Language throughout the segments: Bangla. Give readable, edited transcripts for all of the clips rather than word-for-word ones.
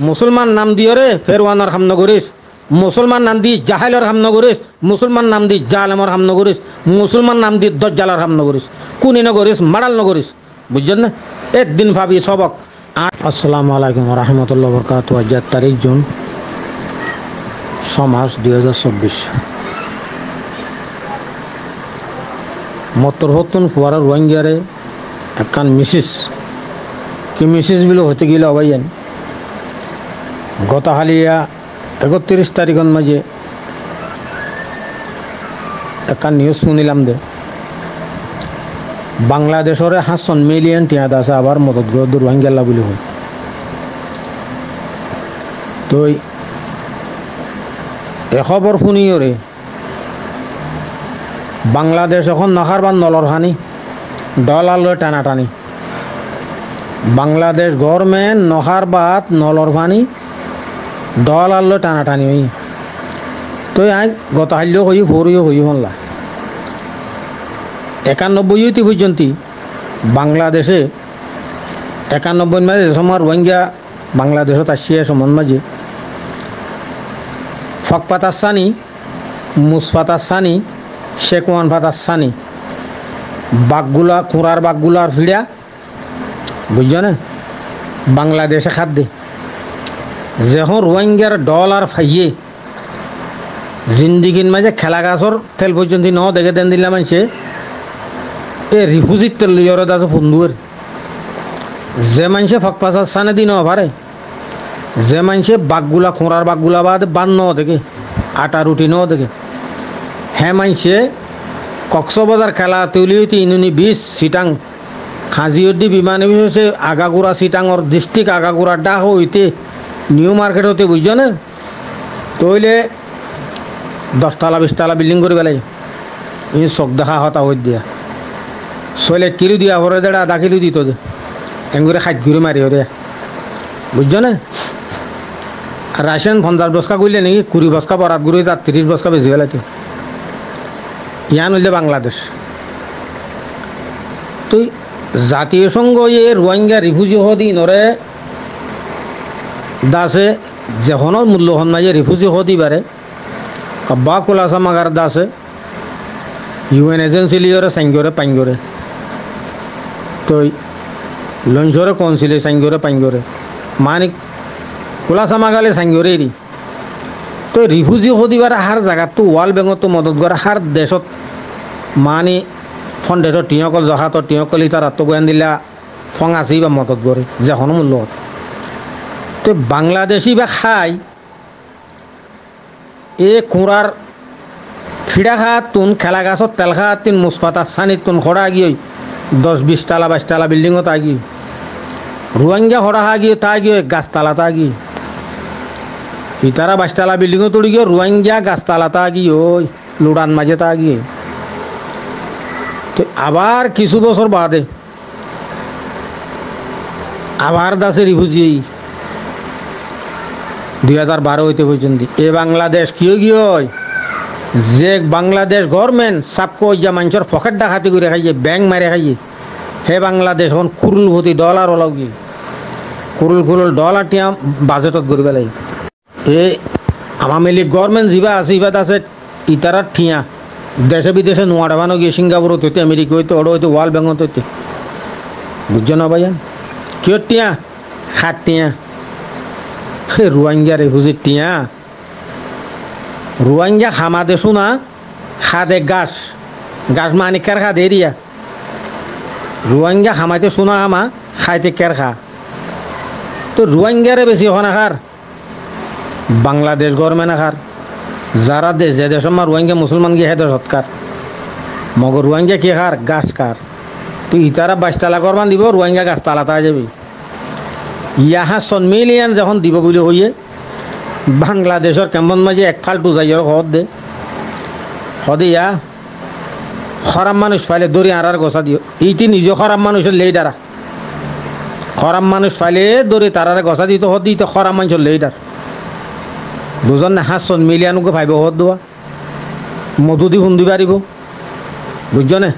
মুসলমান নাম দিয়রে ফেরওয়ানোর হাম নগরিস, মুসলমান নাম দি জাহেলের হাম নগরিস, মুসলমান নাম দি জালেমর হাম নগরিস, মুসলমান নাম দি দজ্জালের হাম নগরিস, কুনি নগরিস মারাল নগরিস, বুঝছেন না? একদিন ভাবি সবক। আসসালামু আলাইকুম রহমতুল্লাহ বরকাত। 4 জুন সমাজ 2024 মতর হতুন ফুয়ারা রোহিঙ্গারে একখান মিসিস কি মিসিস বিলো হতে গেলে অবাইয়ান গত হালিয়া 31 তারিখের মাঝে একখান নিউজ শুনিলাম দে বাংলাদেশরে 500 মিলিয়ন টিয়াদ আছে আবার মদত গদ রোহিঙ্গাল্লা বলে হয়। তো এ খবর শুনিওরে বাংলাদেশ এখন নখারবার নলর হানি ডলার লয় টানাটানি। বাংলাদেশ গভর্নমেন্ট নখারবাদ নলর ফানি ডলার লয় টানাটানি হই। তো আই গত হাল্য হই ফরিও হই হল্লা 91 পর্যন্ত বাংলাদেশে 91 মাঝে সময় রোহিঙ্গা বাংলাদেশত আসিয়া সমন মাঝে ফকপাতাসানি মুসফাতাসানি শেকওয়ান ফাতাসানি বাঘগুলা কুঁড়ার বাঘগুলার ফিড়া বুঝছ না বাংলাদেশে খাদ্যে যখন রোহিঙ্গার ডলার ফাইয়ে জিন্দিগির মাঝে খেলা গাছর তেল পর্যন্ত ন দেখে দেন দিলাম সে এ রিফিউজির তেল লিয়র আছে ফুন্দুয়ের যে মানুষে ফকপাচার সানে দিন পারে যে মানুষে বাঘগুলা খোঁড়ার বাঘগুলা বাদ বান ন দেখে আটা রুটি ন দেখে হ্যাঁ মানুষে কক্সবাজার খেলা তুলি হইতে ইনুনি 20 সিটাং খাজিয়দ্দি বিমানে হয়েছে আগাগোড়া সিটাঙর ডিস্ট্রিক্ট আগাগোড়া ডাক হইতে নিউ মার্কেট হতে বুঝছ না তইলে 10 তলা 20 তলা বিল্ডিং করে পেলাই ই চোখ দেখা হতা হইত দিয়া শৈলে কিলো দিয়া হরে দেড়া আধা কিলো দিত যে এঙ্গুরে 60 ঘুরে মারি হরে বুঝছ না। রাশিয়ান 50 বস্কা করলে নাকি 20 বস্কা বরাত ঘুরে তার 30 বস্কা বেশি গেলাইতো ইয়ান হইলে বাংলাদেশ। তুই জাতীয় সংঘ এ রোহিঙ্গা রিফিউজি হদিন ওরে দাসে যেখনের মূল্যহন মাঝে রিফিউজি হদি পারে কব্বা কোলাসা মাগার দাসে ইউএন এজেন্সি লিওরে সাইঙ্গরে পাইঙ্গরে তুই লঞ্চরে কনসিলে সাইঙ্গরে পাইঙ্গরে মানিক কোলাসা মাগালে সাইঙ্গরে এরি তো রিফিউজি হদিবার হার জায়গাত তো ওয়ার্ল্ড বেঙ্গত মদত করে হার দেশত মানে ফন্ডেটর টিয়কল জহাতর টিয়কল ইতার আত্মগয়ান দিলা ফঙাছি বা মদত করে যখন মূল্য তো বাংলাদেশি বা খাই এ কুঁড়ার ফিড়া খাত তুন খেলা গাছত তেল খাত তিন মুসফাতার সানিত তুন খড়া গিয়ে 10-20 তলা 22 তলা বিল্ডিংত আগি রোহিঙ্গা খড়া গিয়ে তা গিয়ে গাছতলাতা গিয়ে ইতারা 22 তলা বিল্ডিংও তুলি গিয়ে রোহিঙ্গা গাছতলাতা গিয়ে ওই লুড়ান মাঝে তা গিয়ে তো আবার কিছু বছর বাদে আবার দাসে রিফিউজি 2012 হইতে পর্যন্ত এ বাংলাদেশ কিয় গিয়ে যে বাংলাদেশ গভর্নমেন্ট সাপকো যা মানুষের পকেট ডাকাতি করে খাইয়ে ব্যাংক মারে খাইয়ে হে বাংলাদেশ এখন খুরুল ভর্তি ডলার ওলাও গিয়ে খুরুল ডলার টিয়া বাজেটত করে পেলাই এ আওয়ামী লীগ গভর্নমেন্ট যা আছে ইবাদ আছে ইতারার ঠিয়া দেশে বিদেশে নোয়াডাবানো গিয়ে সিঙ্গাপুর হইতে আমেরিকা হইতে ওড়ো হইতে ওয়ার্ল্ড বেঙ্গল হইতে বুঝছো না ভাইয়া কিয় টিয়া হাত টিয়া রোহিঙ্গা রিফিউজি টিয়া রোহিঙ্গা হামা দেশো না খাদে গাছ গাছ মানে কের খা দেরিয়া রোহিঙ্গা হামাইতে শোনা হামা খাইতে কের খা তো রোহিঙ্গারে বেশি হন আখার বাংলাদেশ গভর্নমেন্ট আখার যারা দেশ যে দেশ আমার রোহিঙ্গা মুসলমান গিয়ে হেদের সৎকার মগর রোহিঙ্গা কি খার গাছ কার তো ইতারা 22 তলা করবান দিব রোহিঙ্গা গাছ তালাতা যাবি ইয়া 500 মিলিয়ন যখন দিব বলে হইয়ে বাংলাদেশের কেমন মাঝে এক ফালতু যাইয়ের হদ দে হদিয়া খরাম মানুষ ফাইলে দড়ি আড়ার গোসা দিও ইটি নিজে খরাম মানুষের লেইডারা খরাম মানুষ ফাইলে দড়ি তারারে গোসা দিত হদ দিতে খরাম মানুষের লেইডার বুঝন না 500 মিলিয়নকে ভাইব হদ দেওয়া মধু দি শুন দি পারিব বুঝছ না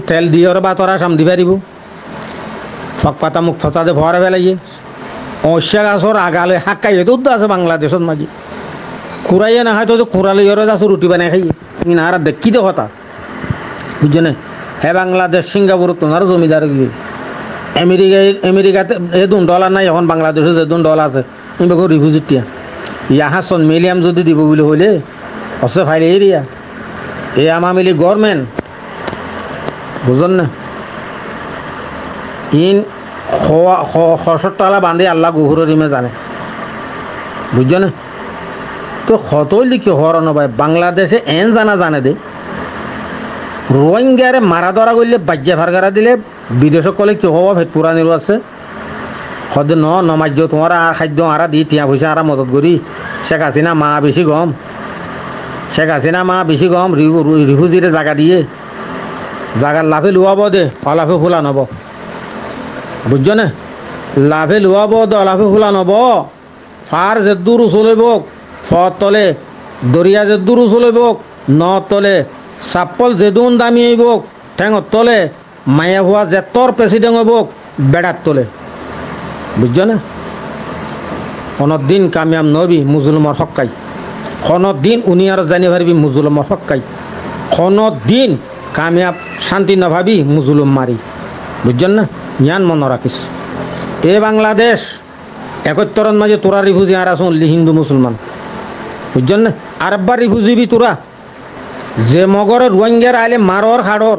তেল দিয়ে বা তরা সাম দি পারিব ফক পাতা মুখ ফতাতে ভরা ফেলাইয়ে অশ্যা গাছর আগালে হাক্কাইয়ে তো আছে বাংলাদেশের মাঝে খুঁড়াইয়ে না হয় তো খুঁড়ালে ইয়রে যাচ্ছ রুটি বানাই খাইয়ে না আর দেখি দে কথা বুঝছো না হ্যাঁ বাংলাদেশ সিঙ্গাপুর তোমার জমিদার গিয়ে আমেরিকাতে এ $2 নাই এখন বাংলাদেশে যে $2 আছে তুমি রিফিউজির টিয়া ইহা সন মিলিয়াম যদি দিব বলে হইলে অসে ফাইলে এরিয়া এ আমা মিলি গভর্নমেন্ট বুঝলেন না ইন 100 বান্ধে আল্লাহ গুহুরের ইমে জানে বুঝছো না তো হতই লিখি হর নবাই বাংলাদেশে এন জানে দে রোহিঙ্গারে মারা ধরা করলে বাজ্যা ফারগারা দিলে বিদেশে কলে কি হব ভেট পুরানির আছে সদে নমাজ্য তোমার আর খাদ্য আরা দি টিয়া পয়সা আরা মদত করি শেখ হাসিনা মা বেশি গম রিফিউজিরে জায়গা দিয়ে জায়গার লাভে লুয়াব দে অলাফে ফুলা নব বুঝছো না লাভে লুয়াব দে অলাফে ফুলা নব ফার যে দূর চলিব ফত তলে দরিয়া যে দূর চলিব ন তলে চাপ্পল যেদুন দামি হইব ঠেঙত তলে মায়া ভুয়া জেতর প্রেসিডেন্ট হইব বেড়ার তলে বুঝছো না কোনো দিন কামিয়াব নবি মুসলমার হক্কাই কোনো দিন উনি আর জানি পারবি মুসলমার হক্কাই কোনো দিন কামিয়াব শান্তি নভাবি মুসলম মারি বুঝছেন না জ্ঞান মনে রাখিস এ বাংলাদেশ 71 মাঝে তোরা রিফিউজি আর আসুন হিন্দু মুসলমান বুঝছেন না আর একবার রিফিউজি বি তোরা যে মগর রোহিঙ্গার আইলে মারর খাড়র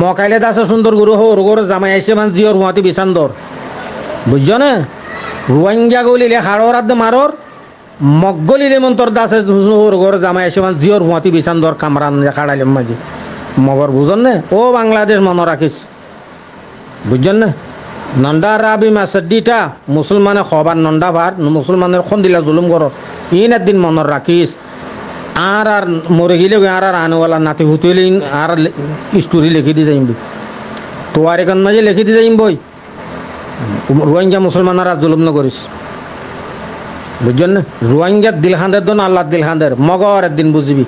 মকাইলে দাসে সুন্দর গুরু হোর গোর জামাই আইসে মান জিওর হুয়াতি বিছান্দর বুঝছো না রোহিঙ্গা গলিলে খাড়র আদ মারর মগলিলে মন্তর দাসে হোর গোর জামাই আইসে মান জিওর হুয়াতি বিছান্দর কামরান খাড়াইলে মাঝে মগর বুঝন না ও বাংলাদেশ মনে রাখিস বুঝছেন না নন্দা রাবি মাসডিটা মুসলমানে খবার নন্দা ভার মুসলমানের খন্দিলা জুলুম কর ইন একদিন মনে রাখিস আর মরে গেলে আর আনওয়ালা নাতি হুতুলে আর স্টোরি লিখে দিয়ে যাইম তোয়ার এখান মাঝে লিখে দিয়ে যাইম বই রোহিঙ্গা মুসলমানরা জুলুম ন করিস বুঝছেন না রোহিঙ্গার দিলখান্দের দন আল্লাহ দিলখান্দের মগর একদিন বুঝবি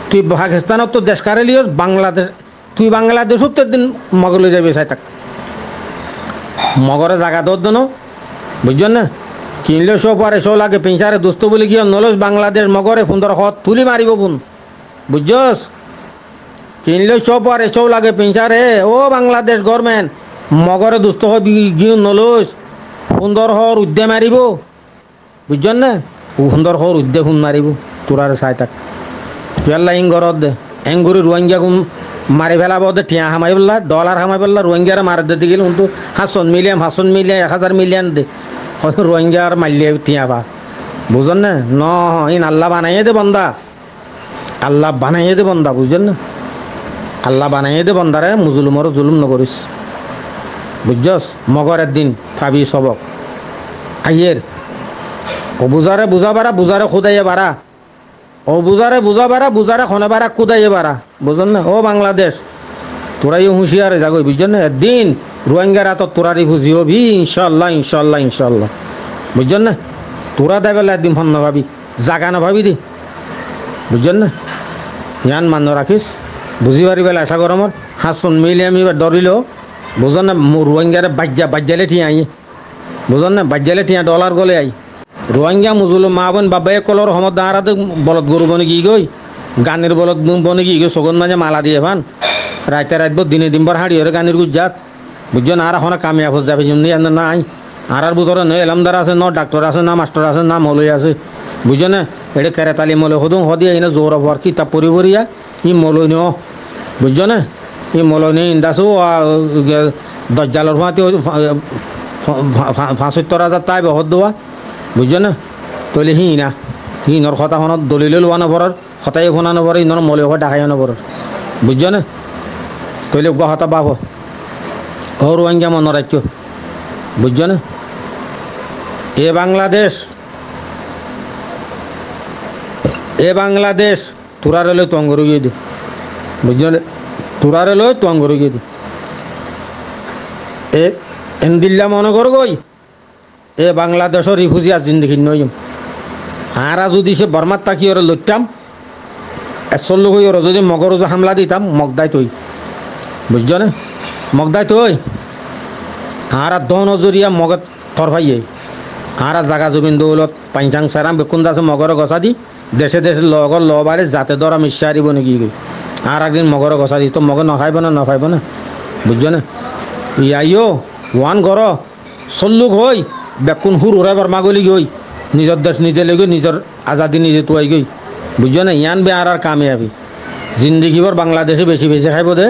তুই পাকিস্তানত তো দেশ কারে লিও বাংলাদেশ তুই বাংলাদেশত তো একদিন মগলে যাবি চাই তাক মগরে জায়গা তোর দন বুঝছেন না কিনলে সব পারে সব লাগে পিঞ্চারে দোস্ত বলে গিয়ে নলস বাংলাদেশ মগরে ফুন্দর হত তুলি মারিব ফোন বুঝছস কিনলে সব পারে সব লাগে পিঞ্চারে ও বাংলাদেশ গভর্নমেন্ট মগরে দোস্ত হয় গিয়ে নলস সুন্দর হর উদ্যে মারিব বুঝছেন না সুন্দর হর উদ্যে ফোন মারিব তোরারে চাই তাক তুই আল্লাহ ইংগরত দে এঙ্গুরি রোহিঙ্গা মারি ফেলাব দে টিয়া হামাই পেলা ডলার হামাই পেলা রোহিঙ্গারে মারি দিতে গেলে কিন্তু 500 মিলিয়ন 1000 মিলিয়ন দে রোহিঙ্গা আর মারলে টিয়া পা বুঝেন না ন ইন আল্লাহ বানাইয়ে দে বন্দা আল্লাহ বানাইয়ে দে বন্দা বুঝছেন না আল্লাহ বানাইয়ে দে বন্দারে মুজলুমর জুলুম নকরিস বুঝছস মগর একদিন ভাবি সবক আইয়ের ও বুঝারে বুঝা বারা বুঝারে খুদাইয়ে বারা ও বুঝারে বুঝা বারা বুঝারে খনে বারা খুদাইয়ে বারা বুঝেন না ও বাংলাদেশ তোরাই হুঁশিয়ারে যাগই বুঝছেন না একদিন রোহিঙ্গারা তো তোরা রিফিউজি হবি ইনশাল্লাহ বুঝছেন না তোরা দেবেলা একদিন ফোন ভাবি জাগা না ভাবি দি বুঝছেন না জ্ঞান মান রাখিস বুঝি পারি বেলা আশা গরমত 500 মিলিয়ন এবার ডরিল বুঝেন না রোহিঙ্গারে বাজ্যালে ঠিয়া আই বুঝেন না বাজ্যালে ঠিয়া ডলার গলে আই রোহিঙ্গা মুজুলুম মা বোন বাবাই কলর সমত দাঁড়াতে বলদ গরু বনে গিয়ে গই গানের বলদ বনে গিয়ে গই সগন মাঝে মালা দিয়ে ভান রাইতে রাতব দিনে দিনবার হাড়ি হরে গানের গুজাত বুঝছেন আর এখন কামিয়াব হয়ে যাবে যেমনি নাই আর ভিতরে নয় এলামদার আছে ন ডাক্তার আছে না মাস্টার আছে না মলই আছে বুঝছেন না এটা কেরেতালি মলে সদুম সদিয়া এনে জোর হবার কিতাব পড়ি পড়িয়া ই মলই ন বুঝছো না ই মলই নিয়ে ইন্দাছো দজ্জালর ফাঁতি 75,000 তাই বহত দেওয়া বুঝছো না তলে হিনর কথাখনত দলিলে লোৱা নপৰৰ সতাই শুনা নপৰে ইনৰ মলে ডাকাই নপৰৰ বুঝছো না তলে গহতা বাপ রোহিঙ্গা মন রাজ্য বুঝছো না এ বাংলাদেশ তোরারে লই তঙ্গর গিয়ে দি বুঝছো না তোরারে লই তঙ্গর গিয়ে দি এ এন্দিল্লা মনে কর গই এ বাংলাদেশের রিফিউজি আর জিন্দিগি নই আর যদি সে বর্মার তাকি ওরা লইতাম 100 লোক ওরা যদি মগর হামলা দিতাম মগদাই তৈ বুঝছো না মগদাই তৈ আর দন জরিয়া মগত থর ভাইয়ে আর জাগা জমিন দৌলত পাইচাং সারাম বেকুন দাসে মগর গছা দি দেশে দেশে লগর ল বারে যাতে দরা মিশে আরিব নাকি আর একদিন মগর গছা দি তো মগর নখাইব না বুঝছো না ইয়াইও ওয়ান ঘর চল্লুক হই বেকুন হুর হুরাই বর্মা গলি গই নিজের দেশ নিজে লেগে নিজের আজাদি নিজে তুয়াই গই বুঝছো না ইয়ান বে আর কামিয়াবি জিন্দিগিবর বাংলাদেশে বেশি বেশি খাইব দে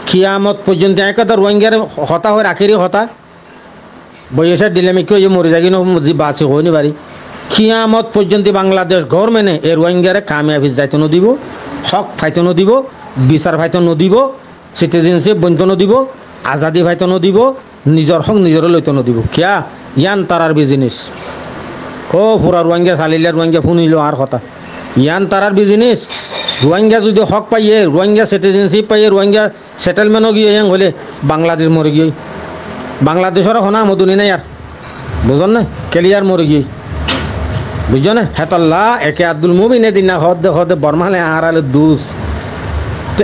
কিয়ামত পর্যন্ত একটা রোহিঙ্গার হতা হয় আখেরি হতা বয়সে দিলে আমি কেউ মরে যাই বাঁচি হয়নি বাড়ি কিয়ামত পর্যন্ত বাংলাদেশ গভর্নমেন্টে এই রোহিঙ্গারে কামিয়াবি যাইতে দিব হক ফাইতে দিব বিচার ফাইতে দিব সিটিজেনশিপ বইতে দিব আজাদি ফাইতে দিব নিজের হক নিজের লইতে দিব কিয়া ইয়ান তারার বিজনেস ও পুরা রোহিঙ্গা চালিলে রোহিঙ্গা শুনিল আর কথা ইয়ান তারার বিজনেস রোহিঙ্গা যদি হক পাইয়ে রোহিঙ্গা সিটিজেনশিপ পাইয়ে রোহিঙ্গা সেটেলমেন্টও গিয়ে ইয়াং হলে বাংলাদেশ মরে গিয়ে বাংলাদেশের হনা মধুনি নাই আর বুঝল না কেলিয়ার মরে গিয়ে বুঝছো না হেতল্লা একে আব্দুল মুমিন এদিন না হদে বর্মালে আড়ালে দুস তো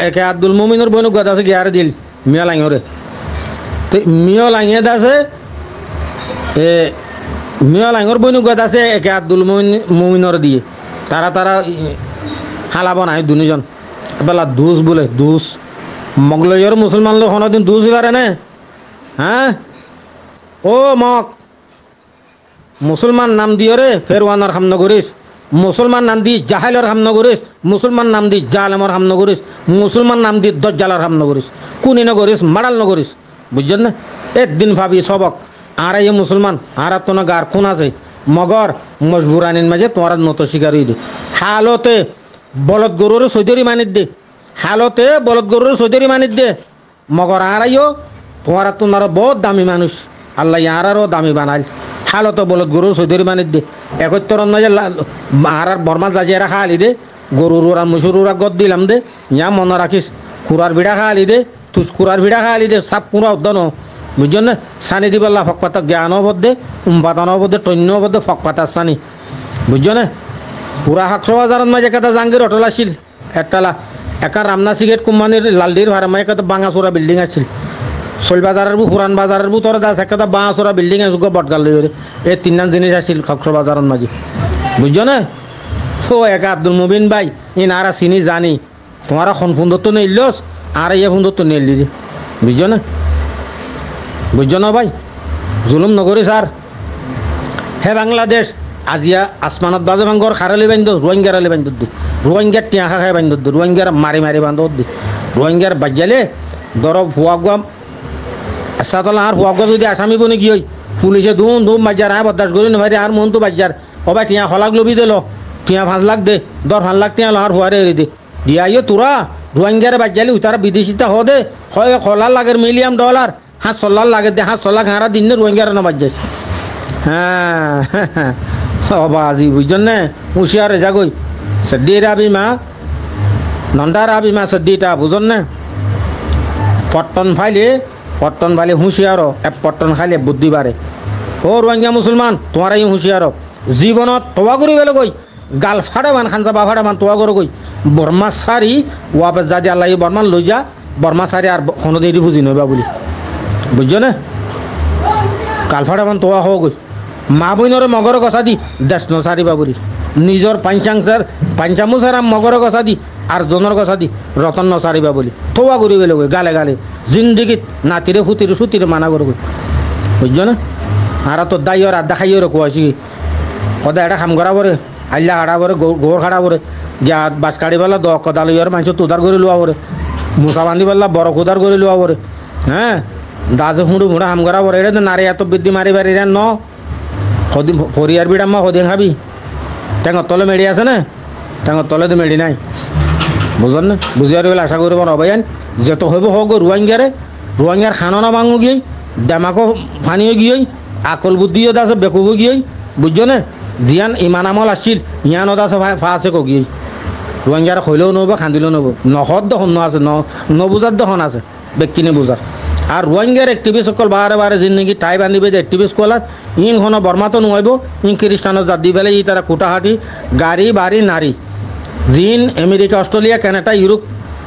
একে আব্দুল মুমিনের বইন গদ আছে গিয়ারে দিল মিয়া লাইঙরে তো মিয়া লাইঙে দাসে মিয়া লাইঙর বইন গদ আছে একে আব্দুল মুমিনের দিয়ে তারা হালা বনায় দুজন বেলা দুস বলে দুস মগলইয়ের মুসলমান লোক কোনোদিন দুস পারে না হ্যাঁ ও মক মুসলমান নাম দিও রে ফেরওয়ানার হাম নগরিস মুসলমান নাম দি জাহেলের হাম নগরিস মুসলমান নাম দি জালেমর হাম নগরিস মুসলমান নাম দি দজ্জালার হাম নগরিস কুনি নগরিস মাড়াল নগরিস বুঝছেন না একদিন ভাবি সবক আর এই মুসলমান আর তো না গার খুন আছে মগর মজবুরানির মাঝে তোমার নত শিকার হয়ে দে হালতে বলদ গরুর সৈদরি মানিত দে হালতে বলদ গরুর সৈদরি মানিত দে মগর আর আইও তোমার তোমার বহুত দামি মানুষ আল্লাহ ইয়ারারও দামি বানাই হালতো বলদ গরুর সৈদরি মানিত দে একত্তরণ মাঝে আর বর্মা যাজিয়ে রাখা আলি দে গরুর ওরা মুসুর ওরা গদ দিলাম দে ইয়া মনে রাখিস খুরার ভিড়া খা আলি দে তুস খুরার ভিড়া খা আলি দে সাপ পুরা উদ্যান বুঝছেন না সানি দিবল্লা ফক পাতা জ্ঞান বদ্ধে উম্পাতানো বদ্ধে তৈন্য বদ্ধে ফক পাতার সানি বুঝছো না পুরা 100,000 মাঝে একটা জাঙ্গির অটল আসছিল একটালা একা রামনা সিগেট কোম্পানির লালডির ভাড়া মাঝে একটা বাঙাচোরা বিল্ডিং আসছিল শৈল বাজারের পুরান বাজারের তোর দাস একটা বাঙাচোরা বিল্ডিং আছে বটগাল লই এই তিনজন জিনিস আসছিল 100,000 মাঝে বুঝছো না ও একা আব্দুল মুবিন ভাই ইনারা চিনি জানি তোমার এখন সুন্দর তো নেইলস আর ইয়ে সুন্দর তো নেই দিদি বুঝছো না ভাই জুলুম নগরী স্যার হে বাংলাদেশ আজিয়া আসমানত বাজে ভাঙ্গর খারালি বান্ধ রোহিঙ্গারালি বান্ধ দি রোহিঙ্গার টিয়া খাই বান্ধ দি রোহিঙ্গার মারি বান্ধ দি রোহিঙ্গার বাজ্যালে দরব ফুয়াগুয়া সাতলা আর ফুয়াগুয়া যদি আসামি বনে কি হই পুলিশে ধুম বাজ্যার আয় বরদাস্ত করি না ভাই আর মন তো বাজ্যার অবাই টিয়া খলাক লবি দিল টিয়া 5 লাখ দে 5 লাখ টিয়া আর ফুয়ারে এরি দে দিয়া ইয়ে তোরা রোহিঙ্গার বাজ্যালি তারা বিদেশিতা হ দে হয় $1 লাখের $1 মিলিয়ন $5 লাগে দে $5 লাখ হারা দিন রোহিঙ্গার না বাজ্যাস হ্যাঁ বাজি বুঝছেন না হুঁশিয়ারে যাগই সদ্দির আবি মা নন্দার আবি মা সদ্দিটা বুঝন না পট্টন ফাইলে হুঁশিয়ার পট্টন খাইলে বুদ্ধি বাড়ে ও রোহিঙ্গা মুসলমান তোমার এই হুঁশিয়ার জীবনত তোয়া করি বেলে কই গাল ফাড়ে মান খান বা ফাড়ে মান তোয়া করে কই বর্মা সারি ওয়াপে যদি আল্লাহ বর্মান লই যা বর্মা সারি আর কোনো দেরি বুঝি নইবা বলি বুঝছো না গাল ফাড়ে মান তোয়া হোক মা বইনরে মগর গছা দি দেশ নসারিবা বলি নিজর পাঞ্চামুসারাম মগর গছা দি আর জনের গছা দি রতন নসারিবা বলি থোয়া করি বেলে কই গালে জিন্দিগিত নাতিরে সুতিরে মানা করে কই বুঝছো না আর তো দাইয়র আড্ডা খাইয়র কুয়াছি সদায় এটা কাম করা পরে আইলা হাড়া পরে গোর খাড়া পরে যা বাস কাড়ি পেলা দশ কদাল ইয়ার মানুষ তোদার করে লোৱা পরে মুসা বান্ধি পেলা বড় খোদার করে লোৱা পরে হ্যাঁ দাজে হুঁড়ো হাম করা পরে এটা নারী এত বৃদ্ধি মারি পারি ন ফরিয়ার বিড়াম সদিন খাবি টেঙর তলে মেড়ি আছে না টেঙর তলে তো মেড়ি নাই বুঝল না বুঝিয়ার বেলা আশা করব নবাইন যত হইব হোক রোহিঙ্গার খানো না ভাঙো গিয়ে ডেমাকো ফানিও গিয়ে আকল বুদ্ধিও দাস বেকুবো গিয়ে বুঝছো না জিয়ান ইমান আমল আসছিল ইয়ান দাস ফাঁসে কো গিয়ে রোহিঙ্গার হইলেও নব খান্দিলেও নব নহত দখন আছে নবুজার দখন আছে ব্যক্তিনে বুঝার আর রোহিঙ্গার এক্টিভিস্ট সকল বারে জিন্দগি টাই বান্ধিবে যে এক্টিভিস্ট কলার ইন হনো বর্মা তো নুয়াইব ইন খ্রিস্টানত জাত দি পেলে ই তারা কুটাহাটি গাড়ি বাড়ি নারী জিন আমেরিকা অস্ট্রেলিয়া কানাডা ইউরোপ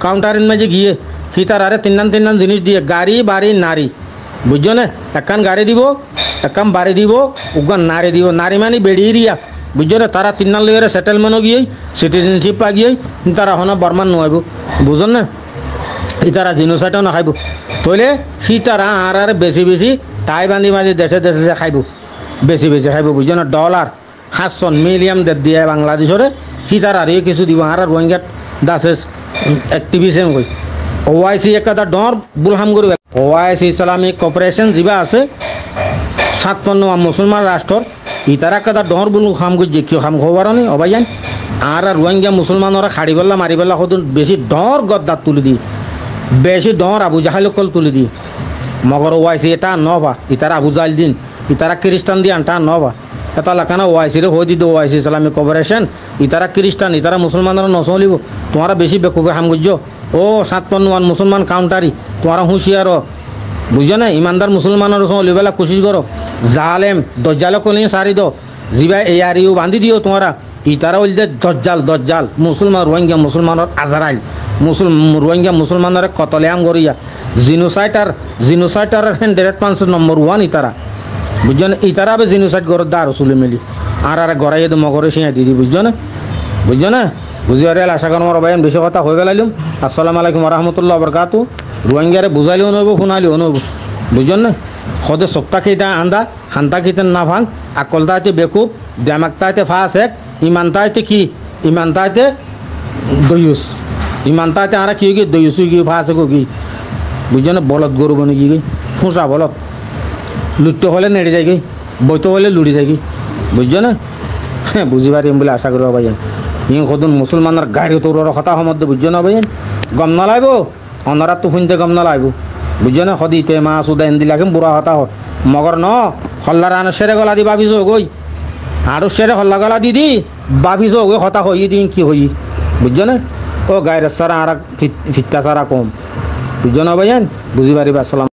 কাউন্টারিন মাঝে গিয়ে সি তার আরে তিন জিনিস দিয়ে গাড়ি বাড়ি নারী বুঝছো না একখান গাড়ি দিব একাম বাড়ি দিব উগান নারী দিব নারী মানে বেড়িয়ে দিয়া বুঝছো না তারা তিনার লইয়ারে সেটেলমেন্টও গিয়ে সিটিজেনশিপ পা গিয়ে তারা হনা বর্মান নোয়াইব বুঝুন না ইতারা জিনোসাইটও নাখাইব তইলে সি তারা আর বেশি বেশি টাই বান্ধি বান্ধি দেশে দেশে খাইব বেশি বেশি খাইব বুঝছো না ডলার 700 মিলিয়ন দিয়ে বাংলাদেশরে সি তার আর কিছু দিব আর রোহিঙ্গাত দাসে অ্যাক্টিভিজম কই ওআইসি একটা ডর বুলহাম করবে ওআইসি ইসলামিক কপারেশন যা আছে 57 মুসলমান রাষ্ট্রর ইতারা একটা ডর বুল খাম কই যে কি খাম খবর নি অবাইয়ান আর রোহিঙ্গা মুসলমানরা খাড়ি বেলা মারি বেলা কত বেশি ডর গদ্দার তুলে দি বেশি ডর আবু জাহাল কল তুলে দি মগর ওআইসি এটা নবা ইতারা আবু জাহাল দিন ইতারা খ্রিস্টান দিয়ে আনটা নবা এটা লাকানা ওআইসি রে হই দিদ ওআইসি ইসলামিক কপারেশন ইতারা খ্রিস্টান ইতারা মুসলমানরা নচলিব তোমারা বেশি বেকুবে হাম গুজ্জ ও 57 মুসলমান কাউন্টারি তোমারা হুঁশিয়ার বুঝছো না ইমানদার মুসলমানের চলিবেলা কোশিশ করো জালেম দজ্জাল কলি সারি দো যা এয়ারিও বান্ধি দিও তোমারা ইতারা হইল যে দজ্জাল মুসলমান রোহিঙ্গা মুসলমানের আজারাইল রোহিঙ্গা মুসলমানের কতলেয়াম করিয়া জিনোসাইটার 100% নম্বর 1 ইতারা বুঝছো না ইতারা আবার জিনোসাইট করো দা রসুলে মিলি আর গড়াইয়ে তো মগরে সিঁয়া দিদি বুঝছো না বুঝিয়ার আশা করি আমার ভাই বেশি কথা হয়ে গেলাম আসসালামু আলাইকুম রহমতুল্লাহ বরকাতু রোহিঙ্গারে বুঝাইলেও নইব শুনাইলেও নইব বুঝছেন না সদে সপ্তাহ খেতে আন্দা হান্তা খেতে না ভাঙ আকলতাইতে বেকুব দেমাকতাইতে ফাঁস এক ইমানতাইতে কি ইমানতাইতে দয়ুস ইমানতাইতে আর কি কি দয়ুস কি ফাঁস কি বুঝছেন না বলদ গরু বনে কি ফুঁসা বলদ লুটতে হলে নেড়ে যায় কি বইতে হলে লুড়ি যায় কি বুঝছো না হ্যাঁ বুঝি পারিম বলে আশা করি ভাই ইং সদুন মুসলমানের গাড়ি তোর কথা সমধ্যে বুঝছো না ভাই গম নালাইব অনরা তো শুনতে গম নালাইব বুঝছো না সদি তে মা সুদা হিন্দি লাগে বুড়া হতা হত মগর ন হল্লার আন সেরে গলা দি ভাবিছ গই আরো সেরে হল্লা গলা দি ভাবিছ গই হতা হই দিন কি হই বুঝছো না ও গায়ের সারা আর ফিত্তা সারা কম বুঝছো না ভাই বুঝি পারিবা আসসালাম